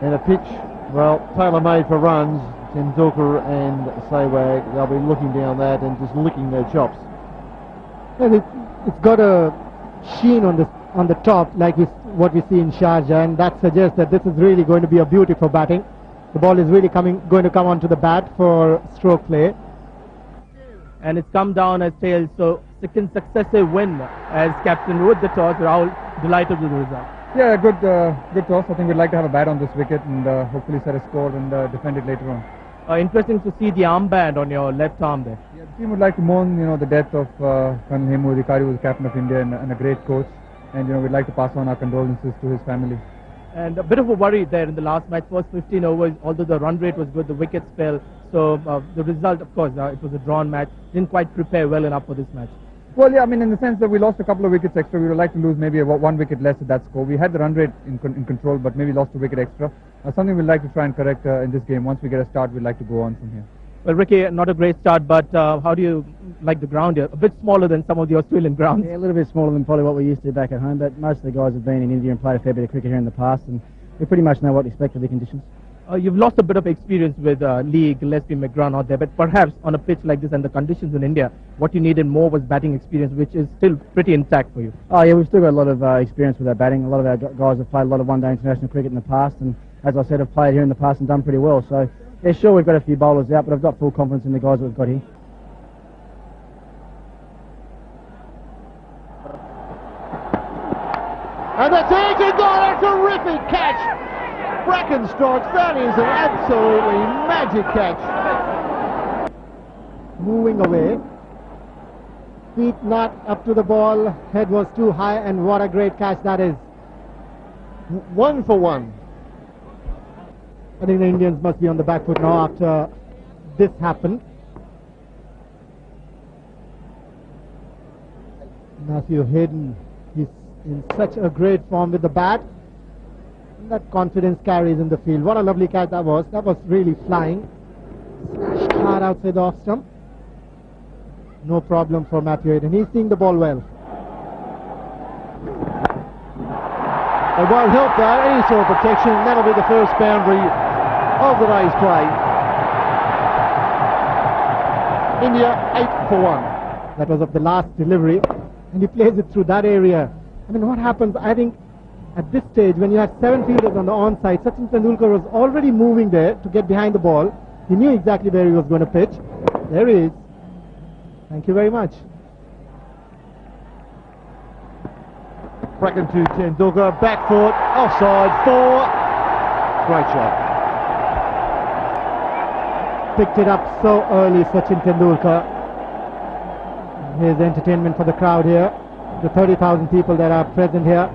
And a pitch, well, tailor-made for runs. Tendulkar and Sehwag, they'll be looking down that and just licking their chops. And it's got a sheen on the top, like what we see in Sharjah, and that suggests that this is really going to be a beauty for batting. The ball is really going to come onto the bat for stroke play. And it's come down as tails, so second successive win as captain with the toss. Rahul delighted with the result. Yeah, good toss. I think we'd like to have a bat on this wicket and hopefully set a score and defend it later on. Interesting to see the armband on your left arm there. Yeah, the team would like to mourn, the death of Colonel Hemu Adhikari, who was captain of India and a great coach. And we'd like to pass on our condolences to his family. And a bit of a worry there in the last match. First 15 overs, although the run rate was good, the wickets fell. So the result, of course, it was a drawn match. Didn't quite prepare well enough for this match. Well, yeah, I mean, in the sense that we lost a couple of wickets extra, we would like to lose maybe one wicket less at that score. We had the run rate in control, but maybe lost a wicket extra. Something we'd like to try and correct in this game. Once we get a start, we'd like to go on from here. Well, Ricky, not a great start, but how do you like the ground here? A bit smaller than some of the Australian grounds. Yeah, a little bit smaller than probably what we're used to back at home, but most of the guys have been in India and played a fair bit of cricket here in the past, and we pretty much know what to expect of the conditions. You've lost a bit of experience with Lee, Gillespie, McGrath out there, but perhaps on a pitch like this and the conditions in India, what you needed more was batting experience, which is still pretty intact for you. Oh yeah, we've still got a lot of experience with our batting. A lot of our guys have played a lot of one-day international cricket in the past, and as I said, have played here in the past and done pretty well. So yeah, sure, we've got a few bowlers out, but I've got full confidence in the guys that we've got here. And that's it, and got a terrific catch. Bracken strikes, that is an absolutely magic catch. Moving away. Feet not up to the ball, head was too high, and what a great catch that is. 1 for 1. I think the Indians must be on the back foot now after this happened. Matthew Hayden, he's in such a great form with the bat. That confidence carries in the field. What a lovely catch that was. That was really flying. Smashed hard outside the off stump. No problem for Matthew Hayden. He's seeing the ball well. It won't help though, any sort of protection. That'll be the first boundary of the day's play. India 8 for 1. That was of the last delivery, and he plays it through that area. I mean, what happens, I think, at this stage, when you had 7 fielders on the onside, Sachin Tendulkar was already moving there to get behind the ball. He knew exactly where he was going to pitch. There he is. Thank you very much. Bracken to Tendulkar, back foot, offside, 4. Great shot. Picked it up so early, Sachin Tendulkar. Here's entertainment for the crowd here. The 30,000 people that are present here.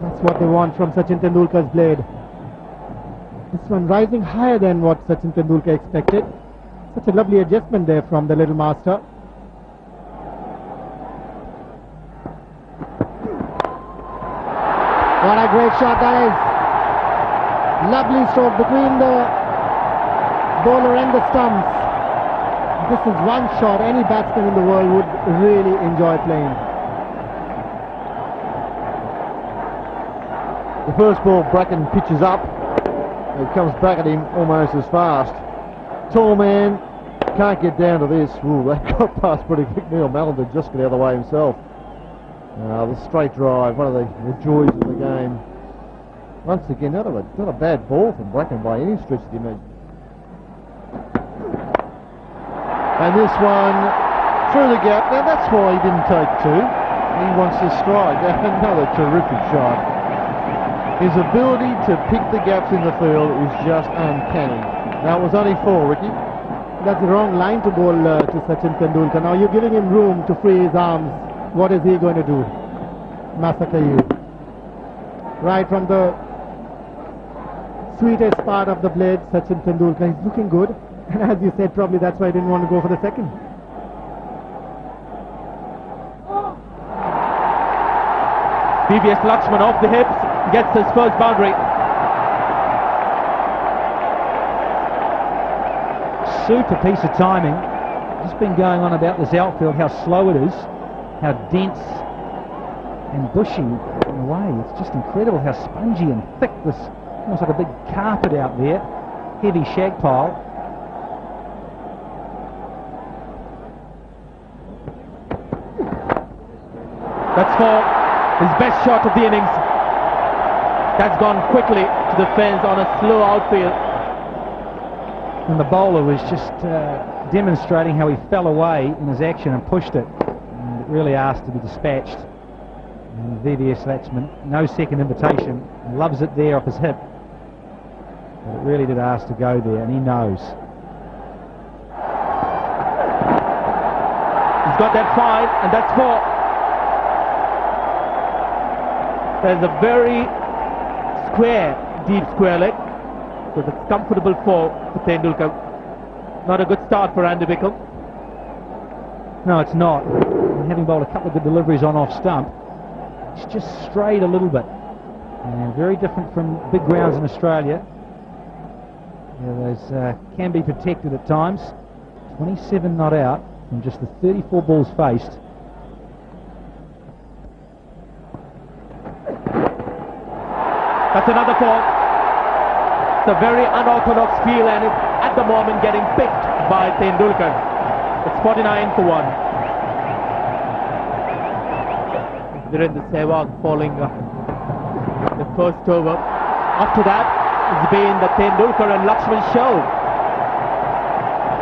That's what they want from Sachin Tendulkar's blade. This one rising higher than what Sachin Tendulkar expected. Such a lovely adjustment there from the little master. What a great shot that is. Lovely stroke between the bowler and the stumps. This is one shot any batsman in the world would really enjoy playing. The first ball, Bracken pitches up. It comes back at him almost as fast. Tall man, can't get down to this. Ooh, they got past pretty quick. Neil Mallon did just get out of the way himself. The straight drive, one of the joys of the game. Once again, not a bad ball from Bracken by any stretch of the imagination. And this one through the gap. Now that's why he didn't take 2. He wants to strike. Another terrific shot. His ability to pick the gaps in the field is just uncanny. Now it was only 4, Ricky. That's the wrong line to bowl to Sachin Tendulkar. Now you're giving him room to free his arms. What is he going to do? Massacre you. Right from the sweetest part of the blade, Sachin Tendulkar is looking good. And as you said, probably that's why he didn't want to go for the second. PBS Lakshman off the hips, gets his first boundary. Super piece of timing. Just been going on about this outfield, how slow it is, how dense and bushy in a way. It's just incredible how spongy and thick this almost like a big carpet out there, heavy shag pile. That's for his best shot of the innings. That's gone quickly to the fence on a slow outfield. And the bowler was just demonstrating how he fell away in his action and pushed it. And it really asked to be dispatched. And VVS Laxman, no second invitation, loves it there off his hip. But it really did ask to go there, and he knows. He's got that fine, and that's four. There's a very square, deep square leg. So it's comfortable for Tendulkar. Not a good start for Andy Bickle. No, it's not. Having bowled a couple of good deliveries on off stump, it's just strayed a little bit. And very different from big grounds in Australia. Those can be protected at times. 27 not out from just the 34 balls faced. That's another four. It's a very unorthodox feel, and it's at the moment getting picked by Tendulkar. It's 49 for 1. Virendra Sehwag falling the first over. After that, it's been the Tendulkar and Lakshman show.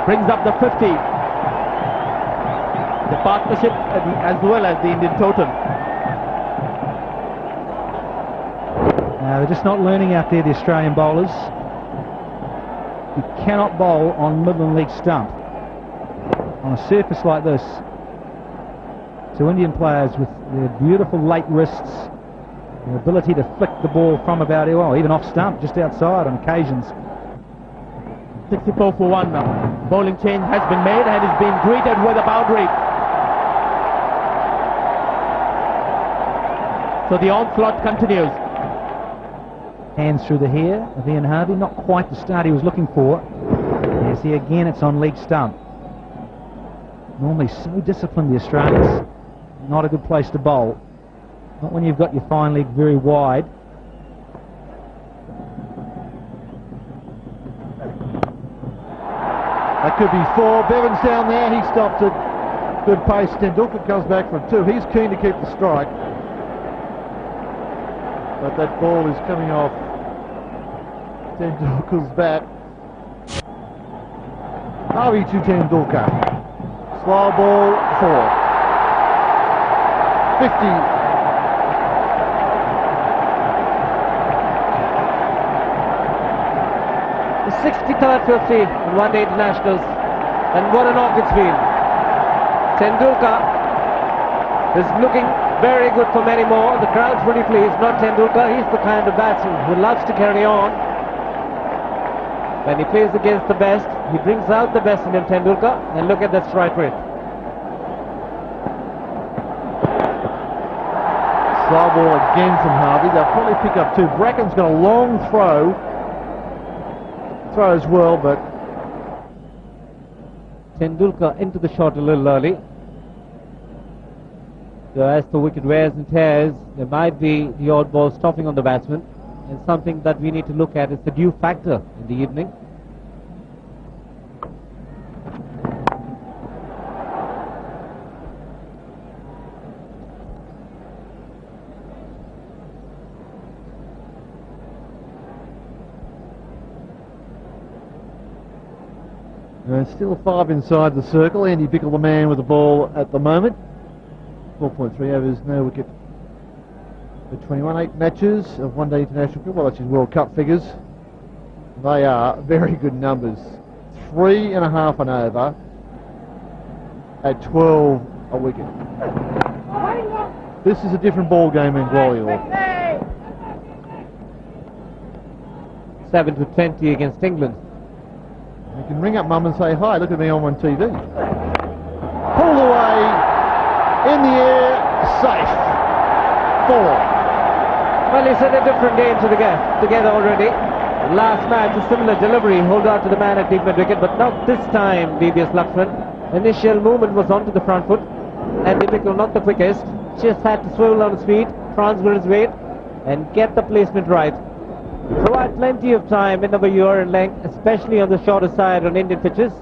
Brings up the 50. The partnership as well as the Indian total. They're just not learning out there, the Australian bowlers. You cannot bowl on middle leg stump on a surface like this. So Indian players with their beautiful late wrists, the ability to flick the ball from about, well, even off stump, just outside on occasions. 64 for 1 now. Bowling change has been made and is being greeted with a boundary. So the onslaught continues. Hands through the hair of Ian Harvey, not quite the start he was looking for. You see again it's on leg stump. Normally so disciplined, the Australians. Not a good place to bowl. Not when you've got your fine leg very wide. That could be 4. Bevan's down there, he stops it. Good pace. Tendulkar comes back for 2. He's keen to keep the strike. But that ball is coming off Tendulkar's bat. Harvey to Tendulkar. Slow ball, 4. 50. The 63rd 50 in one-day internationals, and what an off it's been. Tendulkar is looking very good for many more. The crowd's pretty pleased. Not Tendulkar, he's the kind of batsman who loves to carry on. When he plays against the best, he brings out the best in him, Tendulkar, and look at that strike rate. Slow ball again from Harvey. They'll probably pick up 2. Bracken's got a long throw as well, but Tendulkar into the shot a little early. So as the wicket wears and tears, there might be the odd ball stopping on the batsman, and something that we need to look at is the dew factor in the evening. still 5 inside the circle. Andy Bickle the man with the ball at the moment. 4.3 overs, no wicket for 21. 8 matches of one-day international cricket. Well, that's his World Cup figures. They are very good numbers. 3.5 an over at 12 a wicket. This is a different ball game in Gwalior. 7-20 against England. You can ring up mum and say, hi, look at me on TV. Pulled away, in the air, safe. 4. Well, he's had a different game together already. Last match, a similar delivery, hold out to the man at deep mid wicket, but not this time, VVS Lakshman. Initial movement was onto the front foot, and Bickle not the quickest. Just had to swivel on his feet, transfer his weight, and get the placement right. Provide plenty of time in number year and length, especially on the shorter side on Indian pitches.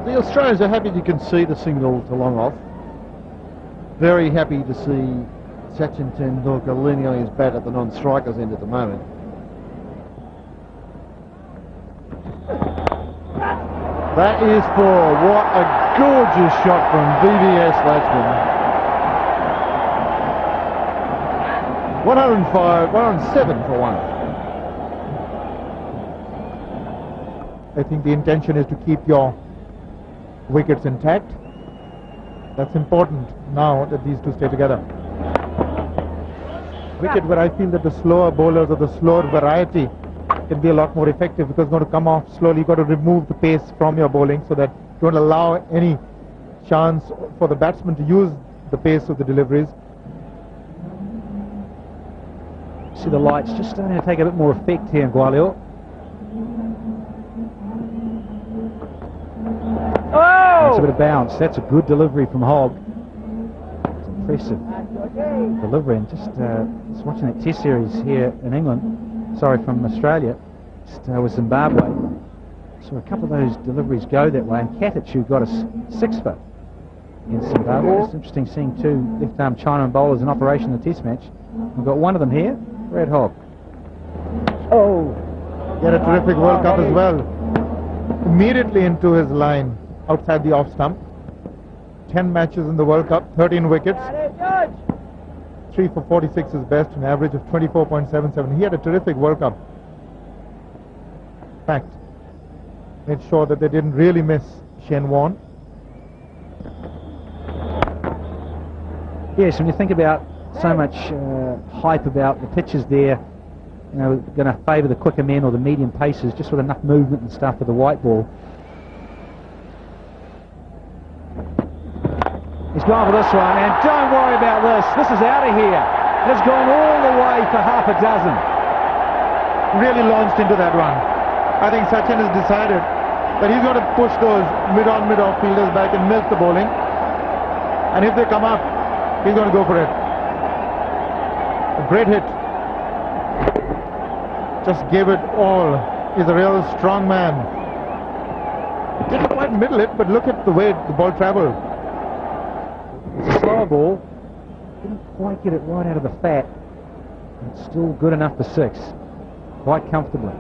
The Australians are happy to concede a single to long off. Very happy to see Sachin Tendulkar leaning on his bat at the non-strikers end at the moment. That is four. What a gorgeous shot from VVS Latchman. 105, 107 for one. I think the intention is to keep your wickets intact. That's important now that these two stay together. Wicket where I feel that the slower bowlers or the slower variety can be a lot more effective, because it's going to come off slowly. You've got to remove the pace from your bowling so that you don't allow any chance for the batsman to use the pace of the deliveries. See the lights just starting to take a bit more effect here in Gwalior. That's a bit of bounce. That's a good delivery from Hogg. It's impressive delivery. And just watching that Test series here in England, sorry, from Australia, just with Zimbabwe. So a couple of those deliveries go that way, and Katichu got a six-for in Zimbabwe. It's interesting seeing two left-arm Chinaman bowlers in operation in the Test match. We've got one of them here, Brad Hogg. Oh, he had a terrific World Cup as well. Immediately into his line, outside the off stump. 10 matches in the World Cup, 13 wickets. 3 for 46 is best, an average of 24.77. He had a terrific World Cup. In fact, made sure that they didn't really miss Shane Warne. Yes, when you think about so much hype about the pitches there, you know, going to favour the quicker men or the medium paces, just with enough movement and stuff with the white ball. He's gone for this one, and don't worry about this. This is out of here. It's gone all the way for half a dozen. Really launched into that one. I think Sachin has decided that he's going to push those mid-on, mid-off fielders back and milk the bowling. And if they come up, he's going to go for it. A great hit. Just gave it all. He's a real strong man. Didn't quite middle it, but look at the way the ball traveled. It's a slower ball. Didn't quite get it right out of the fat. It's still good enough for six. Quite comfortably.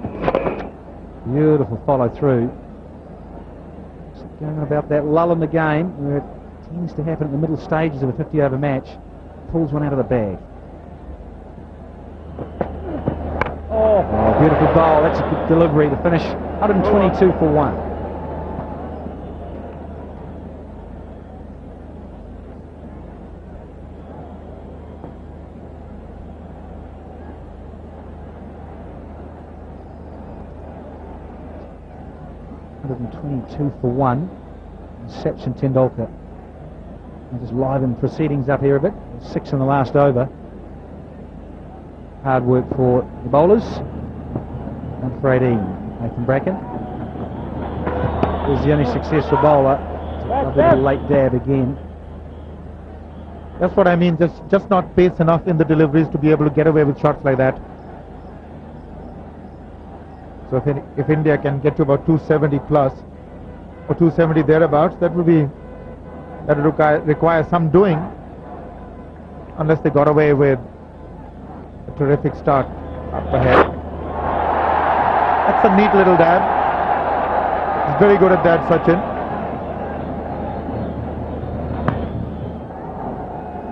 Beautiful follow through. Just going about that lull in the game where it tends to happen in the middle stages of a 50 over match. Pulls one out of the bag. Oh, beautiful bowl. That's a good delivery to finish 122 for one. For one. Sachin Tendulkar. I'll just liven proceedings up here a bit. 6 in the last over. Hard work for the bowlers. And for 18, Nathan Bracken. Is the only successful bowler. A bit of a late dab again. That's what I mean. Just not pace enough in the deliveries to be able to get away with shots like that. So if India can get to about 270 plus, or 270 thereabouts, that would require some doing, unless they got away with a terrific start up ahead. That's a neat little dab. He's very good at that, Sachin.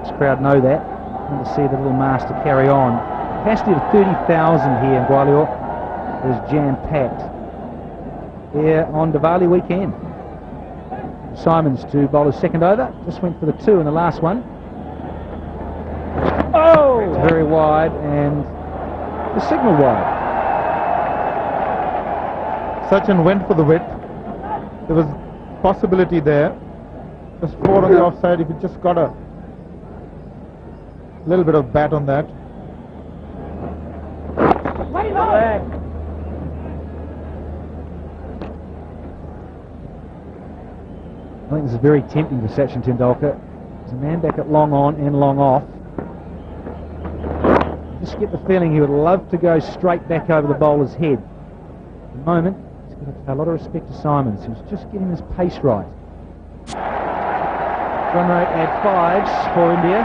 This crowd know that. Want to see the little master carry on. Capacity of 30,000 here in Gwalior is jam-packed here on Diwali weekend. Simons to bowl his second over. Just went for the 2 in the last one. Oh! It's very wide, and the signal wide. Sachin went for the width. There was possibility there. Just 4 on the offside. If he just got a little bit of bat on that. I think this is very tempting for Sachin Tendulkar. There's a man back at long on and long off. Just get the feeling he would love to go straight back over the bowler's head. At the moment, he's got to pay a lot of respect to Simons, who's just getting his pace right. Run rate at 5s for India.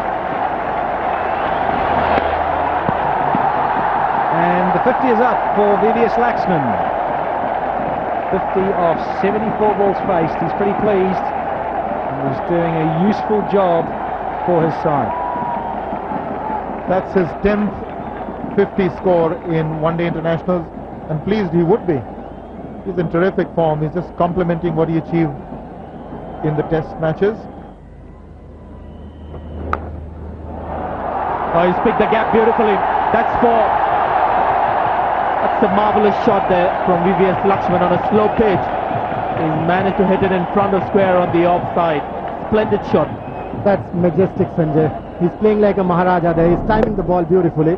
And the 50 is up for VVS Laxman. 50 off 74 balls faced. He's pretty pleased. He's doing a useful job for his side. That's his 10th 50 score in one-day internationals, and pleased he would be. He's in terrific form. He's just complementing what he achieved in the test matches. Oh, he's picked the gap beautifully. That's 4. That's a marvellous shot there from VVS Laxman on a slow pitch. He's managed to hit it in front of square on the offside. Splendid shot. That's majestic, Sanjay. He's playing like a Maharaja there. He's timing the ball beautifully.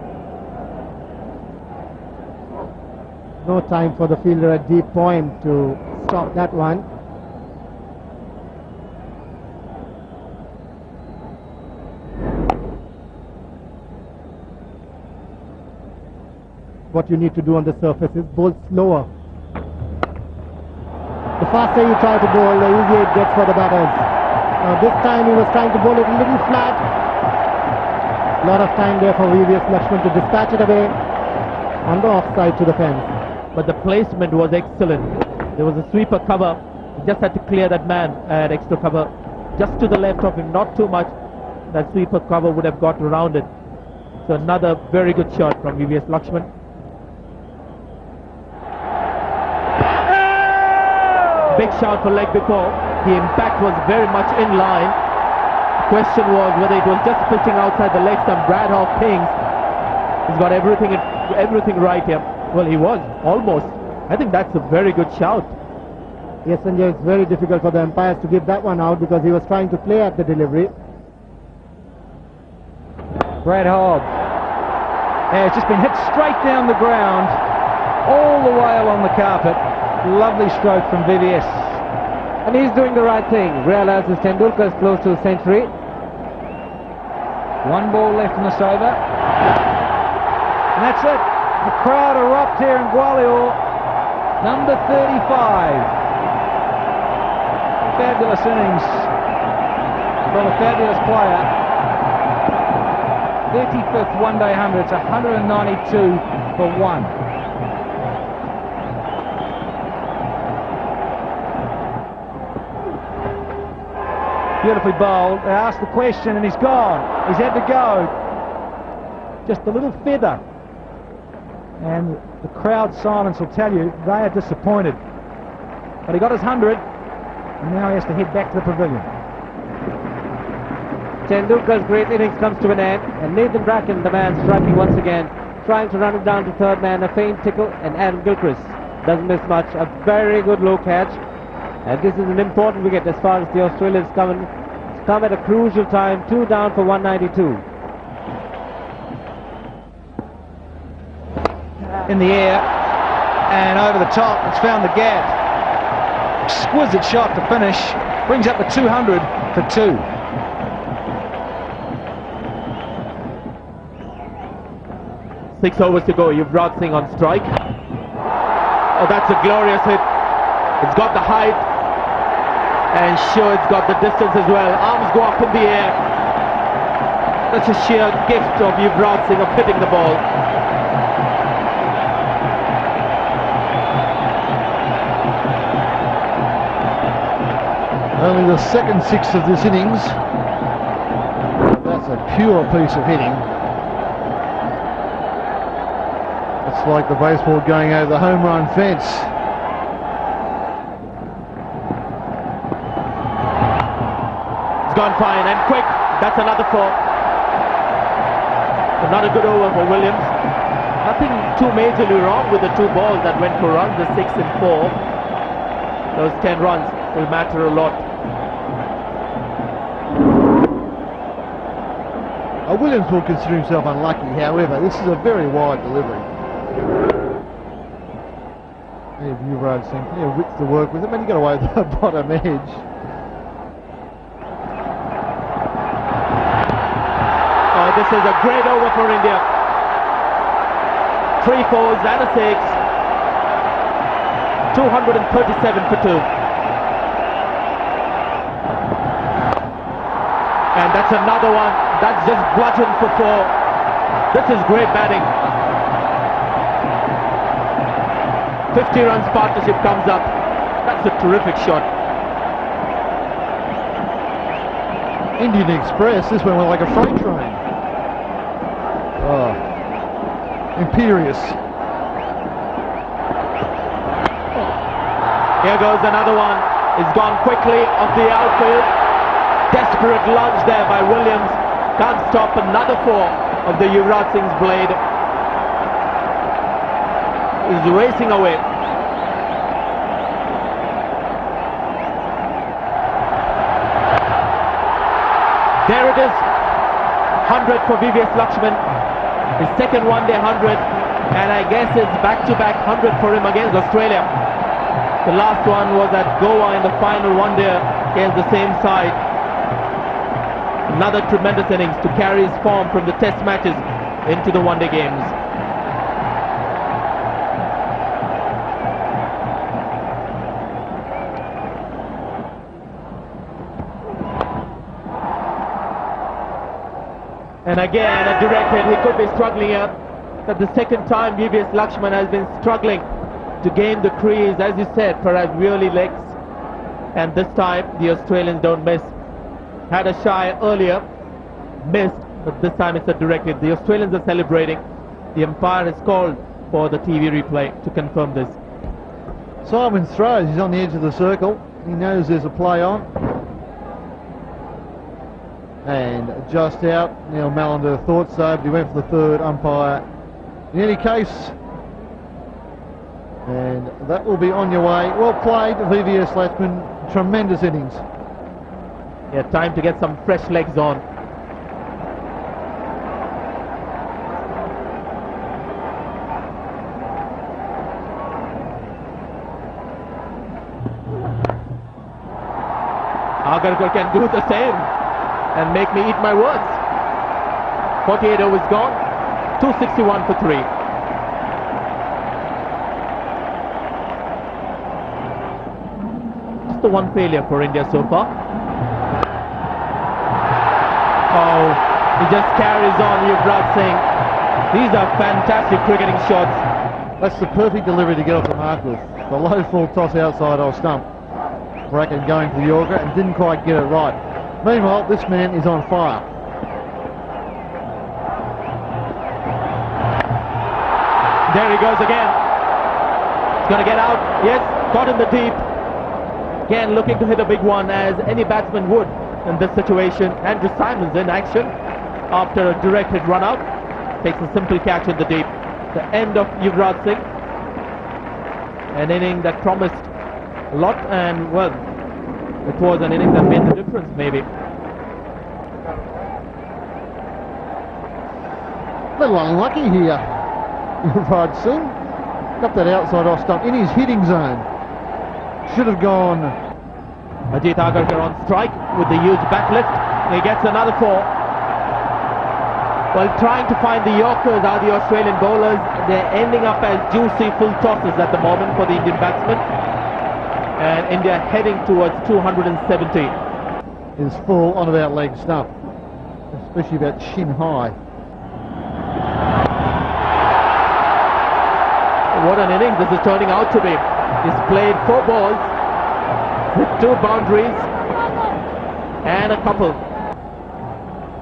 No time for the fielder at deep point to stop that one. What you need to do on the surface is bowl slower. The faster you try to bowl, the easier it gets for the batters. This time he was trying to bowl it a little flat. A lot of time there for VVS Laxman to dispatch it away on the offside to the fence. But the placement was excellent. There was a sweeper cover. He just had to clear that man at extra cover. Just to the left of him, not too much. That sweeper cover would have got around it. So another very good shot from VVS Laxman. Big shout for leg before. The impact was very much in line. The question was whether it was just pitching outside the legs. And Brad Hawkins, he's got everything right here. Well, he was almost. I think that's a very good shout. Yes, Sanjay, it's very difficult for the umpires to give that one out because he was trying to play at the delivery. Brad Hogg has just been hit straight down the ground, all the way along the carpet. Lovely stroke from VVS. And he's doing the right thing. Realizes Tendulkar is close to a century. 1 ball left in this over. And that's it. The crowd erupt here in Gwalior. Number 35. Fabulous innings from a fabulous player. 35th one-day 100. It's 192 for 1. Beautifully bowled. They asked the question and he's gone. He's had to go. Just a little feather. And the crowd silence will tell you they are disappointed. But he got his 100 and now he has to head back to the pavilion. Tendulkar's great innings comes to an end, and Nathan Bracken, the man striking once again, trying to run it down to third man, a faint tickle, and Adam Gilchrist doesn't miss much. A very good low catch. And this is an important wicket as far as the Australians come at a crucial time. 2 down for 192. In the air and over the top, it's found the gap. Exquisite shot to finish. Brings up the 200 for 2. Six overs to go. Yuvraj Singh on strike. Oh, that's a glorious hit. It's got the height. And sure, it's got the distance as well. Arms go up in the air. That's a sheer gift of Yuvraj Singh of hitting the ball. Only the second 6 of this innings. That's a pure piece of hitting. It's like the baseball going over the home run fence. It's gone fine and quick. That's another 4. Another good over for Williams. Nothing too majorly wrong with the 2 balls that went for runs, the 6 and 4. Those 10 runs will matter a lot. Williams will consider himself unlucky, however, this is a very wide delivery. Yuvraj Singh, plenty of width to work with him, and he got away with the bottom edge. This is a great over for India. 3 fours and a 6. 237 for 2. And that's another one. That's just bludgeoned for 4. This is great batting. 50 runs partnership comes up. That's a terrific shot. Indian Express, this one went like a freight train. Oh, imperious. Here goes another one. It's gone quickly off the outfield. Desperate lunge there by Williams. Can't stop another 4 of the Yuvraj Singh's blade. He's racing away. There it is. 100 for VVS Lakshman. His second one-day 100. And I guess it's back-to-back 100 for him against Australia. The last one was at Goa in the final one-day against the same side. Another tremendous innings to carry his form from the test matches into the one-day games. And again, a direct hit. He could be struggling here. That's the second time VVS Lakshman has been struggling to gain the crease, as you said, perhaps really legs. And this time, the Australians don't miss. Had a shy earlier, missed, but this time it's a direct hit. The Australians are celebrating. The umpire has called for the TV replay to confirm this. Simon throws. He's on the edge of the circle. He knows there's a play on. And just out. Neil Mallender thought so, but he went for the third. Umpire in any case. And that will be on your way. Well played, VVS Lakshman. Tremendous innings. Yeah, time to get some fresh legs on. Agarkar can do the same and make me eat my words. 48 overs gone, 261 for 3. Just the one failure for India so far. Oh, he just carries on, Yuvraj Singh. These are fantastic cricketing shots. That's the perfect delivery to get off the mark with. The low full toss outside off stump. Bracken going for the Yorker and didn't quite get it right. Meanwhile, this man is on fire. There he goes again. He's going to get out. Yes, got in the deep. Again, looking to hit a big one as any batsman would in this situation. Andrew Symonds in action after a directed run out. Takes a simple catch in the deep. The end of Yuvraj Singh. An inning that promised a lot, and well, it was an inning that made the difference maybe. A little unlucky here. Yuvraj Singh got that outside off stump in his hitting zone. Should have gone. Ajit Agarkar on strike with the huge backlift. He gets another 4. Well, trying to find the Yorkers are the Australian bowlers. They're ending up as juicy full tosses at the moment for the Indian batsmen. And India heading towards 270. Is full on about leg stump, especially about shin high. What an inning this is turning out to be. He's played 4 balls with 2 boundaries and a couple.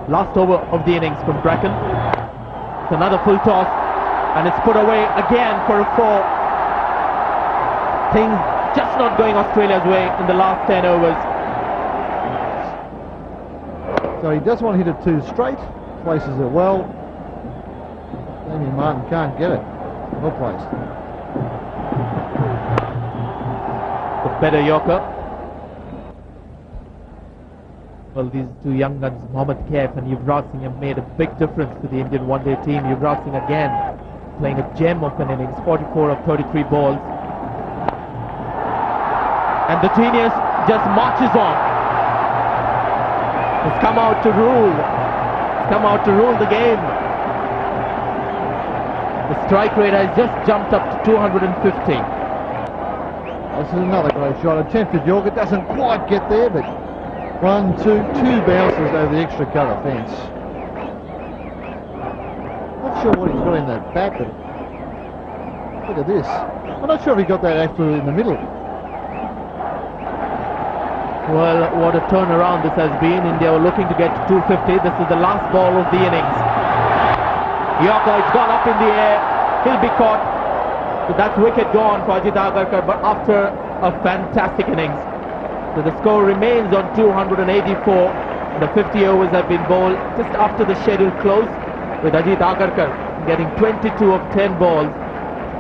Last over of the innings from Bracken. It's another full toss and it's put away again for a 4. Things just not going Australia's way in the last 10 overs. So he does want to hit it 2 straight. Places it well. Damien Martin can't get it. Well placed. The better Yorker. Well, these 2 young guns, Mohammad Kaif and Yuvraj Singh, have made a big difference to the Indian one-day team. Yuvraj Singh again playing a gem of an innings, 44 of 33 balls. And the genius just marches on. He's come out to rule come out to rule the game. The strike rate has just jumped up to 250. This is another great shot. Attempted Yorker, doesn't quite get there, but two bounces over the extra cover fence. Not sure what he's got in that bat, but look at this. I'm not sure if he got that actually in the middle. Well, what a turnaround this has been. India were looking to get to 250. This is the last ball of the innings. Yorker, it's gone up in the air. He'll be caught. So that's wicket gone for Ajit Agarkar, but after a fantastic innings. So the score remains on 284. The 50 overs have been bowled just after the schedule close, with Ajit Agarkar getting 22 of 10 balls,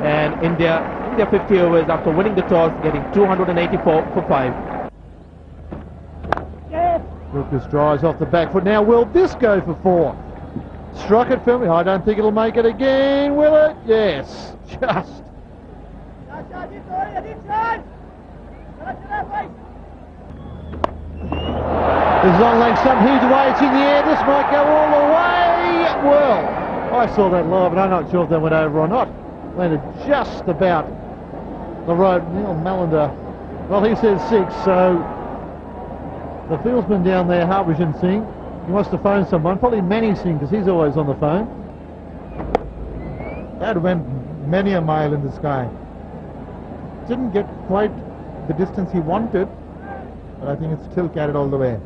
and India 50 overs after winning the toss, getting 284 for 5. Lucas drives off the back foot. Now will this go for 4? Struck it firmly. I don't think it'll make it again, will it? Yes, just. This is on leg stump, heaved away, it's in the air, this might go all the way. Well, I saw that live, and I'm not sure if that went over or not. Landed just about the road. Neil Malander, well, he says 6, so the fieldsman down there, Harbhajan Singh, he wants to phone someone, probably Manny Singh, because he's always on the phone. That went many a mile in the sky. Didn't get quite the distance he wanted, but I think it's still carried all the way.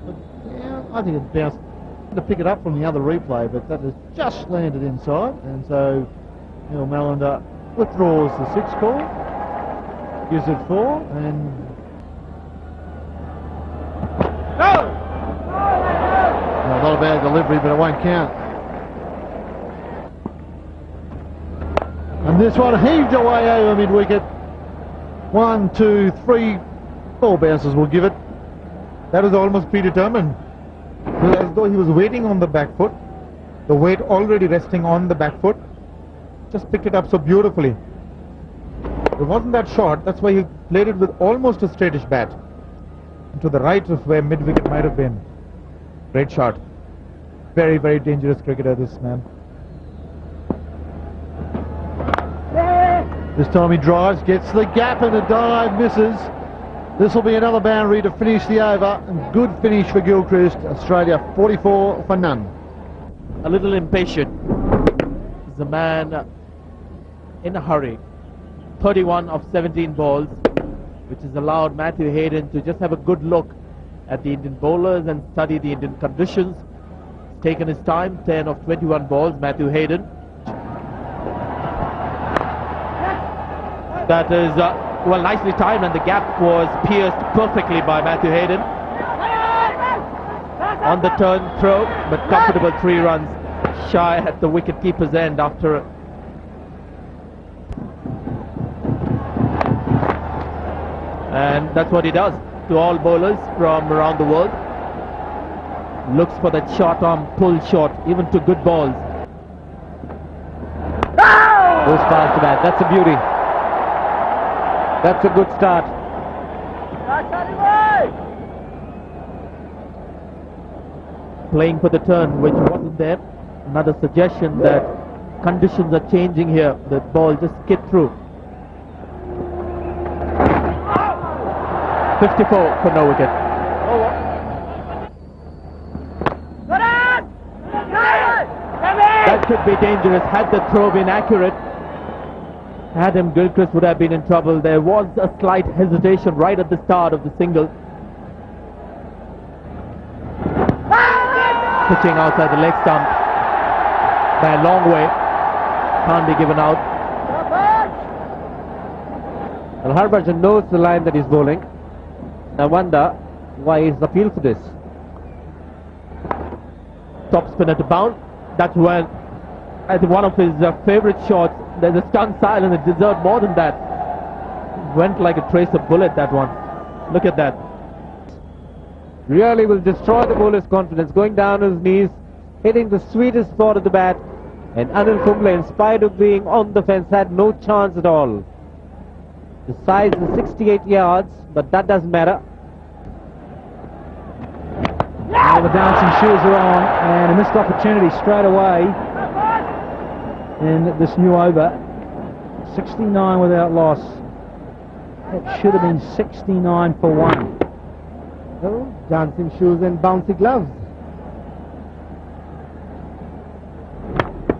But, yeah, I think it bounced to pick it up from the other replay, but that has just landed inside, and so Neil Malander withdraws the 6 call, gives it 4, and no! No, not a bad delivery, but it won't count. And this one heaved away over mid-wicket. 1, 2, 3, 4 bounces will give it. That was almost predetermined. It was as though he was waiting on the back foot. The weight already resting on the back foot. Just picked it up so beautifully. It wasn't that short, that's why he played it with almost a straightish bat. To the right of where mid-wicket might have been. Great shot. Very, very dangerous cricketer, this man. This time he drives, gets the gap, and a dive misses. This will be another boundary to finish the over. And good finish for Gilchrist. Australia 44 for none. A little impatient. He's a man in a hurry. 31 of 17 balls, which has allowed Matthew Hayden to just have a good look at the Indian bowlers and study the Indian conditions. He's taken his time. 10 of 21 balls, Matthew Hayden. That is, well, nicely timed, and the gap was pierced perfectly by Matthew Hayden. On the turn throw, but comfortable 3 runs shy at the wicket-keeper's end after and that's what he does to all bowlers from around the world. Looks for that short arm pull shot, even to good balls. Goes past the bat. That's a beauty. That's a good start. Playing for the turn, which wasn't there. Another suggestion that conditions are changing here. The ball just skid through. 54 for no wicket. That could be dangerous had the throw been accurate. Adam Gilchrist would have been in trouble. There was a slight hesitation right at the start of the single. Pitching outside the leg stump by a long way. Can't be given out. Well, Harbhajan knows the line that he's bowling. I wonder why he's appealed for this. Top spinner to bound. That's when, I think, one of his favorite shots. There's a stunned silence. It deserved more than that. Went like a tracer bullet, that one. Look at that. Really will destroy the bowler's confidence. Going down on his knees, hitting the sweetest spot of the bat. And Anil Kumble, in spite of being on the fence, had no chance at all. The size is 68 yards, but that doesn't matter. All the dancing shoes are on, and a missed opportunity straight away in this new over. 69 without loss. It should have been 69 for 1. Oh, dancing shoes and bouncy gloves.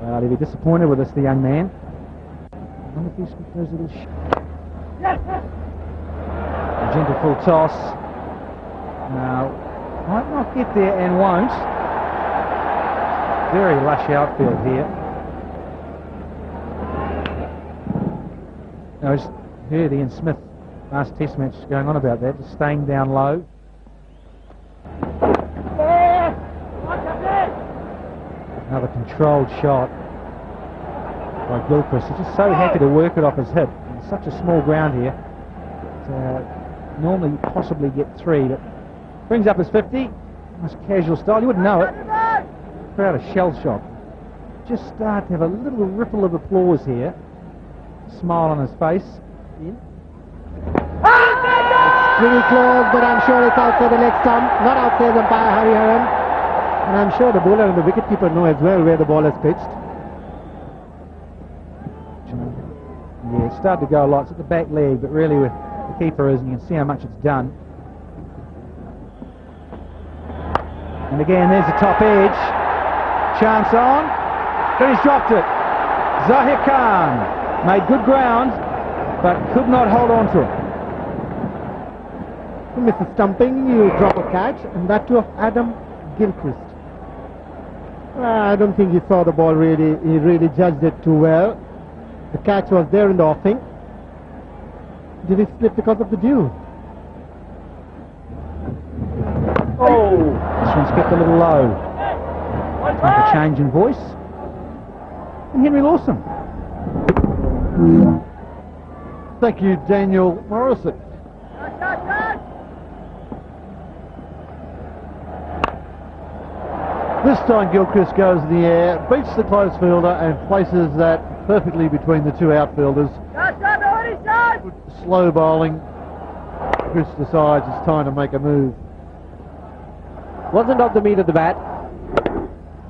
Well, he'll be disappointed with us, the young man. I wonder if he's got those little a gentle full toss. Now, might not get there and won't. Very lush outfield here. I just heard Ian Smith last test match going on about that, just staying down low. Another controlled shot by Gilchrist. He's just so happy to work it off his hip. It's such a small ground here. Normally you possibly get 3, but brings up his 50. Nice casual style. You wouldn't know it. Crowd a shell shock. Just start to have a little ripple of applause here. Smile on his face. In. Pretty close, but I'm sure it's outside the leg stump. Not outside the umpire Harry Haran. And I'm sure the bowler and the wicketkeeper know as well where the ball is pitched. Yeah, it's started to go a lot. It's at the back leg, but really with the keeper is, and you can see how much it's done. And again, there's the top edge. Chance on. Then he's dropped it. Zahir Khan made good ground, but could not hold on to it. Mr. Stumping, you drop a catch, and that too of Adam Gilchrist. I don't think he saw the ball really. He really judged it too well. The catch was there in the offing. Did he slip because of the dew? Oh! This one's kept a little low. Time for change in voice. And Henry Lawson. Thank you, Daniel Morrison. This time Gilchrist goes in the air, beats the close fielder and places that perfectly between the two outfielders. Slow bowling. Chris decides it's time to make a move. Wasn't off the meat of the bat,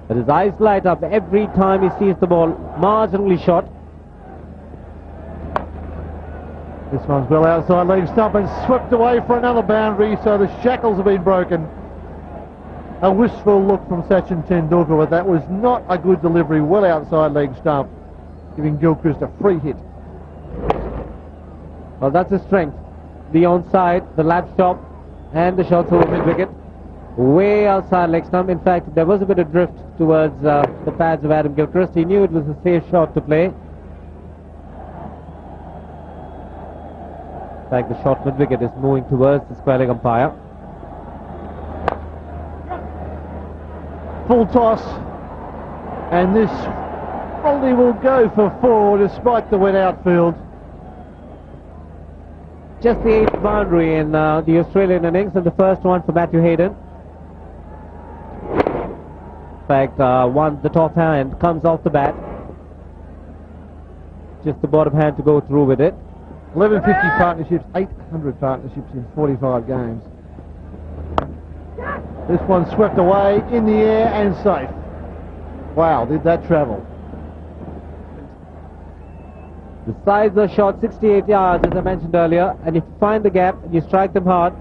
but his eyes light up every time he sees the ball marginally short. This one's well outside leg stump and swept away for another boundary, so the shackles have been broken. A wistful look from Sachin Tendulkar, but that was not a good delivery, well outside leg stump, giving Gilchrist a free hit. Well, that's his strength. The onside, the lap stop, and the shots over mid-wicket. Way outside leg stump. In fact, there was a bit of drift towards the pads of Adam Gilchrist. He knew it was a safe shot to play. In fact, the shot mid-wicket is moving towards the square leg umpire. Full toss, and this probably will go for 4 despite the wet outfield. Just the 8th boundary in the Australian innings, and the first one for Matthew Hayden. In fact, the top hand comes off the bat. Just the bottom hand to go through with it. 1150 partnerships, 800 partnerships in 45 games. This one swept away in the air and safe. Wow, did that travel. The sides are short, 68 yards, as I mentioned earlier, and if you find the gap and you strike them hard,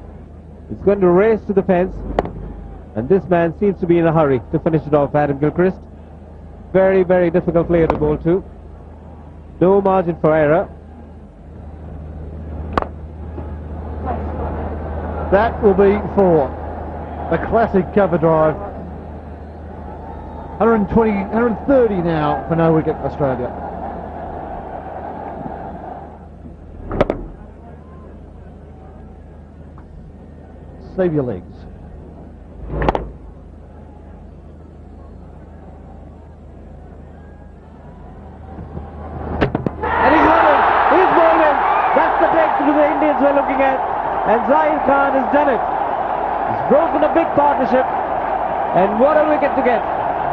it's going to race to the fence, and this man seems to be in a hurry to finish it off, Adam Gilchrist. Very, very difficult player to bowl to. No margin for error. That will be 4. A classic cover drive. 130 now for no wicket Australia. Save your legs. And he's running. He's bowling. That's the breakthrough the Indians were looking at. And Zahir Khan has done it. He's broken a big partnership. And what a wicket to get.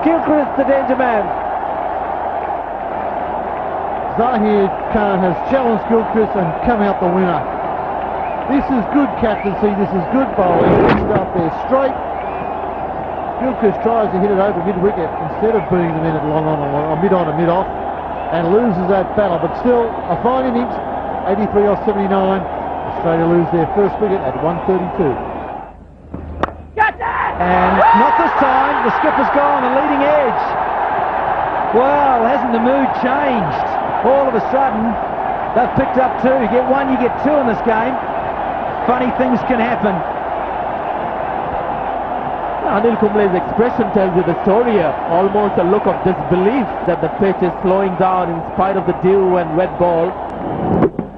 Gilchrist, the danger man. Zahir Khan has challenged Gilchrist and come out the winner. This is good captaincy, this is good bowling. He's up there straight, Gilchrist tries to hit it over mid-wicket instead of bringing them in at long on, or mid-on and mid-off, and loses that battle. But still, a fine innings, 83 off 79. Australia lose their first wicket at 132. And not this time. The skipper's gone, the leading edge. Well, hasn't the mood changed? All of a sudden, they've picked up two. You get one, you get two in this game. Funny things can happen. Anil Kumble's expression tells you the story here. Almost a look of disbelief that the pitch is slowing down in spite of the dew and wet ball.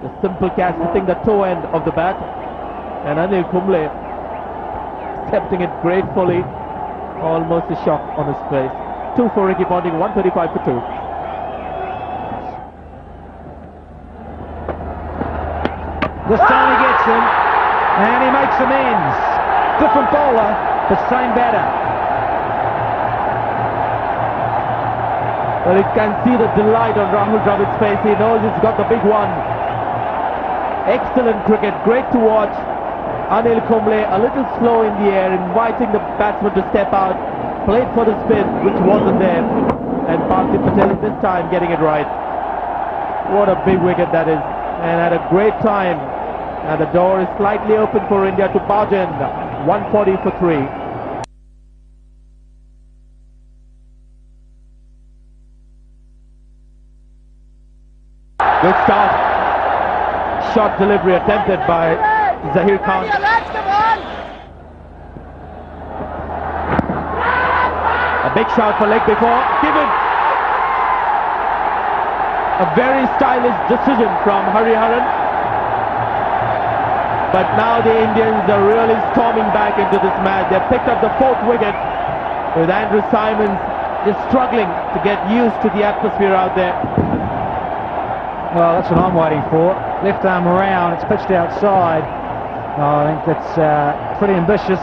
The simple catch hitting the toe end of the bat. And Anil Kumble accepting it gratefully. Almost a shock on his face. 2 for Ricky Ponting, 135 for 2. This time he gets him, and he makes amends. Different bowler, but same batter. Well, you can see the delight on Rahul Dravid's face. He knows he's got the big one. Excellent cricket, great to watch. Anil Kumble a little slow in the air, inviting the batsman to step out. Played for the spin, which wasn't there. And Parthiv Patel this time getting it right. What a big wicket that is. And had a great time. And the door is slightly open for India to barge in. 140 for 3. Good start. Shot delivery attempted by Zahir Khan. A big shot for leg before. Given. A very stylish decision from Hariharan. But now the Indians are really storming back into this match. They've picked up the 4th wicket with Andrew Simons just struggling to get used to the atmosphere out there. Well, that's what I'm waiting for. Left arm around, it's pitched outside. Oh, I think that's pretty ambitious.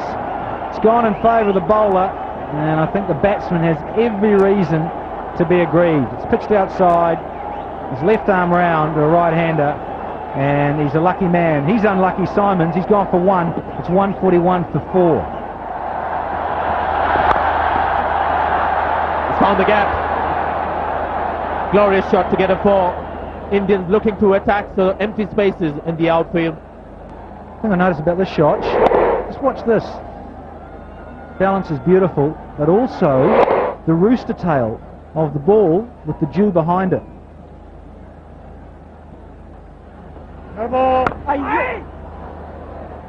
It's gone in favour of the bowler, and I think the batsman has every reason to be aggrieved. It's pitched outside. His left arm round to a right-hander, and he's a lucky man. He's unlucky, Simons. He's gone for 1. It's 141 for 4. He's found the gap. Glorious shot to get a 4. Indians looking to attack the empty spaces in the outfield. The thing I noticed about this shot, just watch this. Balance is beautiful, but also the rooster tail of the ball with the dew behind it.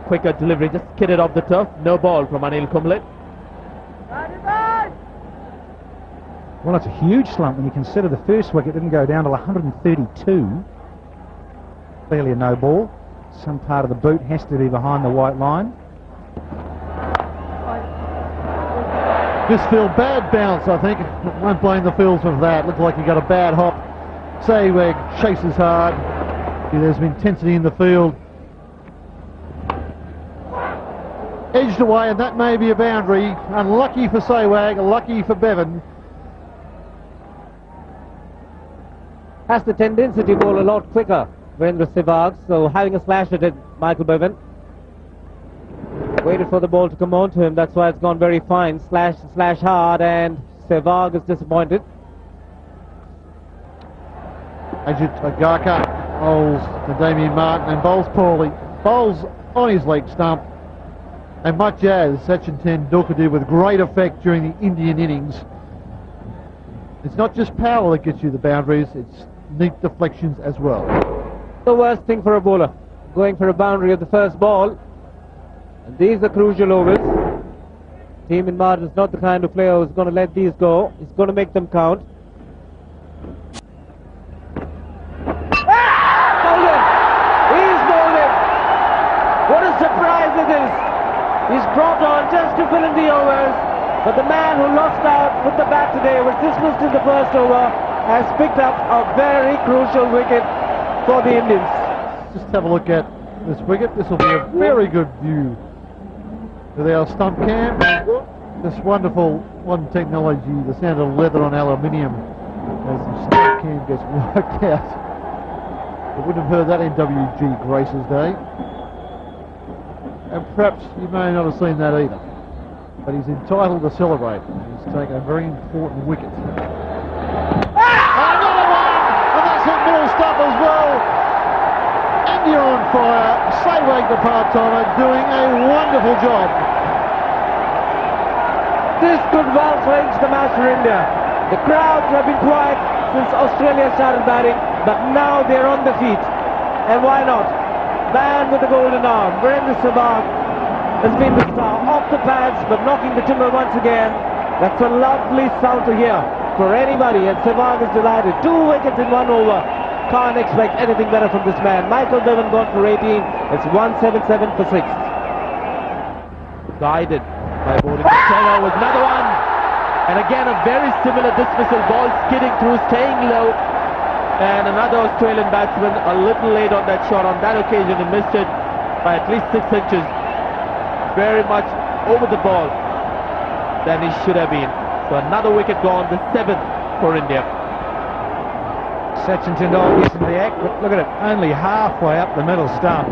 Quicker delivery, just kidded off the turf. No ball from Anil Kumble. Well, it's a huge slump when you consider the first wicket didn't go down to 132. Clearly a no ball. Some part of the boot has to be behind the white line. Just feel bad bounce, I think. Won't blame the fields for that. Looked like he got a bad hop. Sehwag chases hard. There's some intensity in the field. Edged away, and that may be a boundary. Unlucky for Sehwag, lucky for Bevan. Has the tendency to bowl a lot quicker, Virendra Sehwag, so having a slash at it, Michael Bevan. Waited for the ball to come on to him, that's why it's gone very fine. Slash hard, and Sehwag is disappointed. Ajit Agarkar bowls to Damien Martin and bowls poorly. Bowls on his leg stump. And much as Sachin Tendulkar did with great effect during the Indian innings, it's not just power that gets you the boundaries, it's neat deflections as well. The worst thing for a bowler, going for a boundary at the first ball. And these are crucial overs. Team in Martin is not the kind of player who's going to let these go. He's going to make them count. Bowled him! He's bowled him! What a surprise it is! He's brought on just to fill in the overs. But the man who lost out with the bat today, was dismissed in the first over, has picked up a very crucial wicket for the Indians. Just have a look at this wicket. This will be a very good view with our stump cam. This wonderful modern technology, the sound of leather on aluminium as the stump cam gets worked out. You wouldn't have heard that in WG Grace's day. And perhaps you may not have seen that either. but he's entitled to celebrate. He's taken a very important wicket. Another one! And that's hit middle stump as well. India on fire. Sehwag, the part-timer, doing a wonderful job. This could well change the match for India. The crowds have been quiet since Australia started batting, but now they're on the feet. And why not? Man with the golden arm, Virendra Sehwag has been the star. Off the pads, but knocking the timber once again. That's a lovely sound to hear for anybody, and Sehwag is delighted. 2 wickets in 1 over. Can't expect anything better from this man. Michael Bevan gone for 18. It's 177 for 6. Guided by bowling. Taylor was another one. And again, a very similar dismissal. Ball skidding through, staying low. And another Australian batsman a little late on that shot. On that occasion, he missed it by at least 6 inches. Very much over the ball than he should have been. So another wicket gone, the 7th for India. Sachin gets into the act, but look at it, only halfway up the middle stump.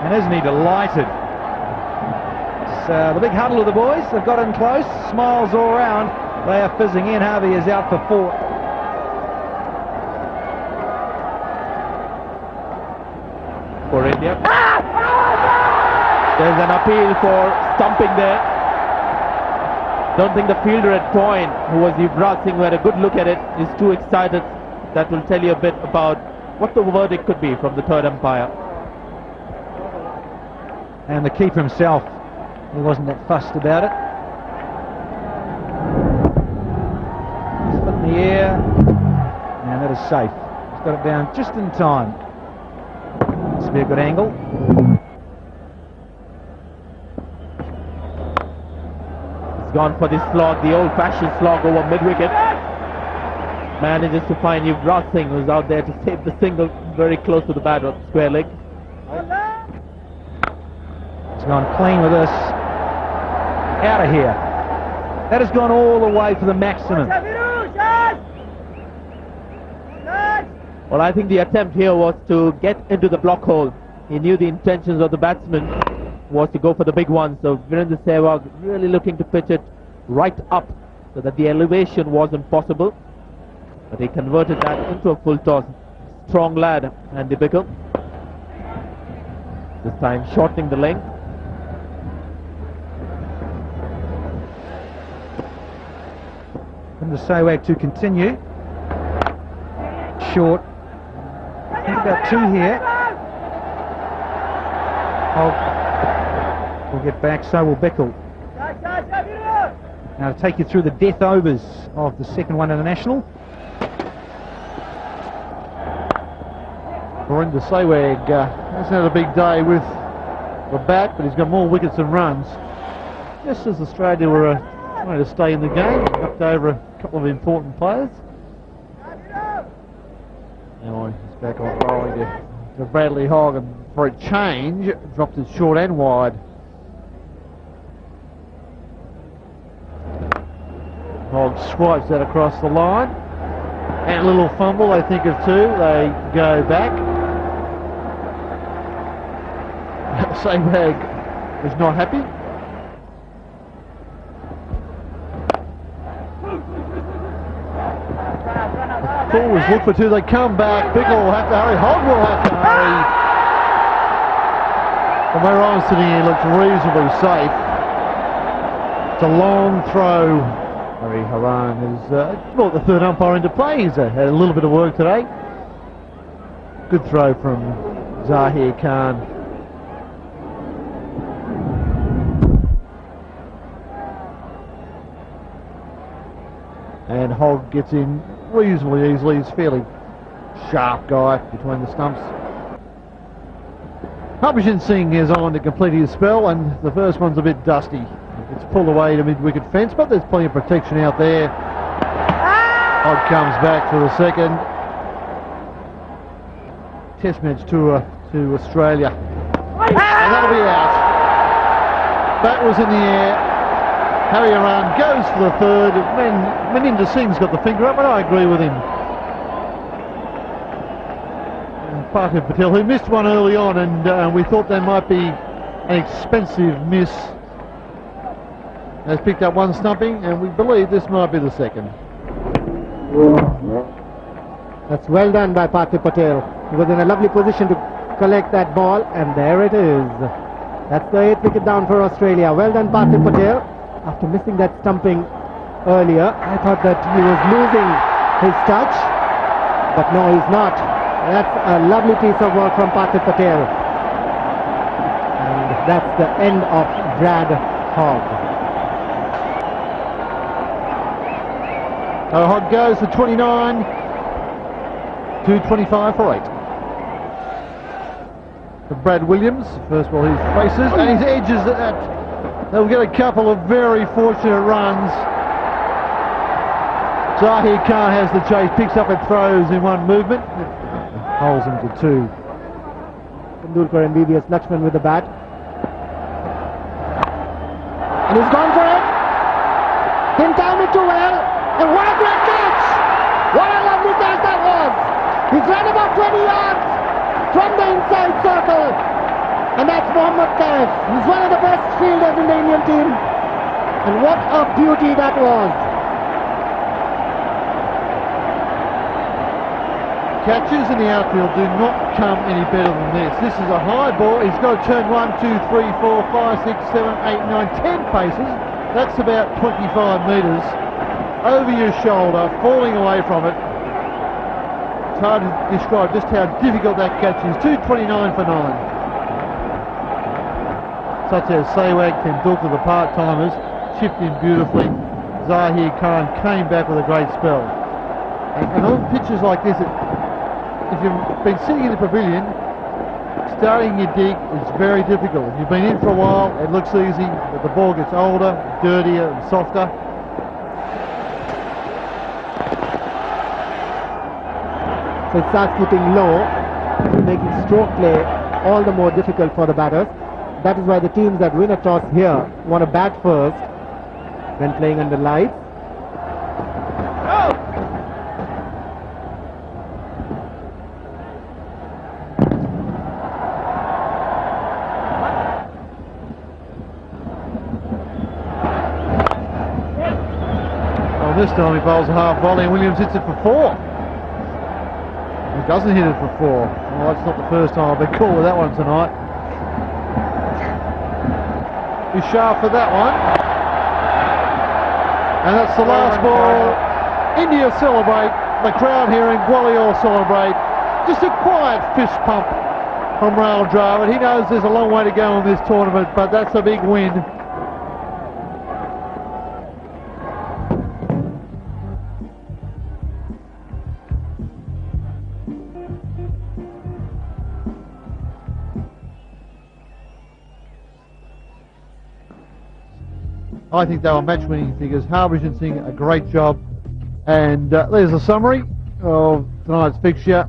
And isn't he delighted? The big huddle of the boys, they've got in close, smiles all round. They are fizzing in. Harvey is out for 4. For India. There's an appeal for stumping there. Don't think the fielder at point, who was Yuvraj Singh, who had a good look at it, is too excited. That will tell you a bit about what the verdict could be from the third umpire. And the keeper himself, he wasn't that fussed about it. Foot in the air, and that is safe. He's got it down just in time. This will be a good angle. He's gone for this slog, the old-fashioned slog over mid-wicket. Manages to find Yuvraj Singh, who's out there to save the single very close to the bat on square leg. He's gone clean with this. Out of here. That has gone all the way for the maximum. Well, I think the attempt here was to get into the block hole. He knew the intentions of the batsman was to go for the big one, so Virendra Sehwag really looking to pitch it right up so that the elevation wasn't possible. But he converted that into a full toss. Strong lad, Andy Bickle. This time shortening the length. From the Sehwag to continue. Short. I think about 2 here. We'll get back, so will Bickle. Now to take you through the death overs of the second one international. Virendra Sehwag hasn't had a big day with the bat, but he's got more wickets than runs. Just as Australia were trying to stay in the game, knocked over a couple of important players. Now he's back on throwing to Bradley Hogg, and for a change, dropped it short and wide. Hogg swipes that across the line. And a little fumble, they think of 2. They go back. Sehwag is not happy. Forwards look for 2, they come back. Bickle will have to hurry, Hogg will have to hurry. From where I'm sitting here, looks reasonably safe. It's a long throw. Hari Haran has brought the third umpire into play. He's had a little bit of work today. Good throw from Zahir Khan. And Hogg gets in reasonably easily. He's a fairly sharp guy between the stumps. Harbhajan Singh is on to complete his spell, and the first one's a bit dusty. It's pulled away to mid-wicket fence, but there's plenty of protection out there. Hogg comes back for the second. Test match tour to Australia. And that'll be out. Bat was in the air. Hari Haran goes for the third. Maninder Singh's got the finger up, and I agree with him. Parthiv Patel, who missed one early on, and we thought there might be an expensive miss. has picked up one stumping, and we believe this might be the second. That's well done by Parthiv Patel. He was in a lovely position to collect that ball, and there it is. That's the 8th wicket down for Australia. Well done, Parthiv Patel. After missing that stumping earlier, I thought that he was losing his touch, but no, he's not. That's a lovely piece of work from Parthiv Patel. And that's the end of Brad Hogg. Hogg goes for 29 to 25 for 8. For Brad Williams, first ball he faces, and his edges at. They'll get a couple of very fortunate runs. Zahir Khan has the chase, picks up and throws in one movement. Holds him to 2. Tendulkar and VVS Lakshman with the bat. And he's gone for it. Didn't time it too well. And what a great catch! What a lovely catch that was! He's run about 20 yards from the inside circle. And that's Mohammad Kaif. He's one of the best fielders in the Indian team. And what a beauty that was. Catches in the outfield do not come any better than this. This is a high ball. He's got to turn 1, 2, 3, 4, 5, 6, 7, 8, 9, 10 paces. That's about 25 metres over your shoulder, falling away from it. It's hard to describe just how difficult that catch is. 229 for 9. Such as Sehwag, Tendulkar, the part-timers, chipped in beautifully. Zahir Khan came back with a great spell. And on pitches like this, if you've been sitting in the pavilion, starting your dig is very difficult. If you've been in for a while, it looks easy, but the ball gets older, dirtier and softer. So it starts keeping low, making stroke play all the more difficult for the batters. That is why the teams that win a toss here want to bat first when playing under lights. This time he bowls a half volley and Williams hits it for 4. He doesn't hit it for 4. Oh, that's not the first time I've been called with that one tonight. He's sharp for that one. And that's the last ball. India celebrate. The crowd here in Gwalior celebrate. Just a quiet fist pump from Rahul Dravid. He knows there's a long way to go in this tournament, but that's a big win. I think they were match-winning figures. Harbhajan Singh, a great job. And there's a summary of tonight's fixture.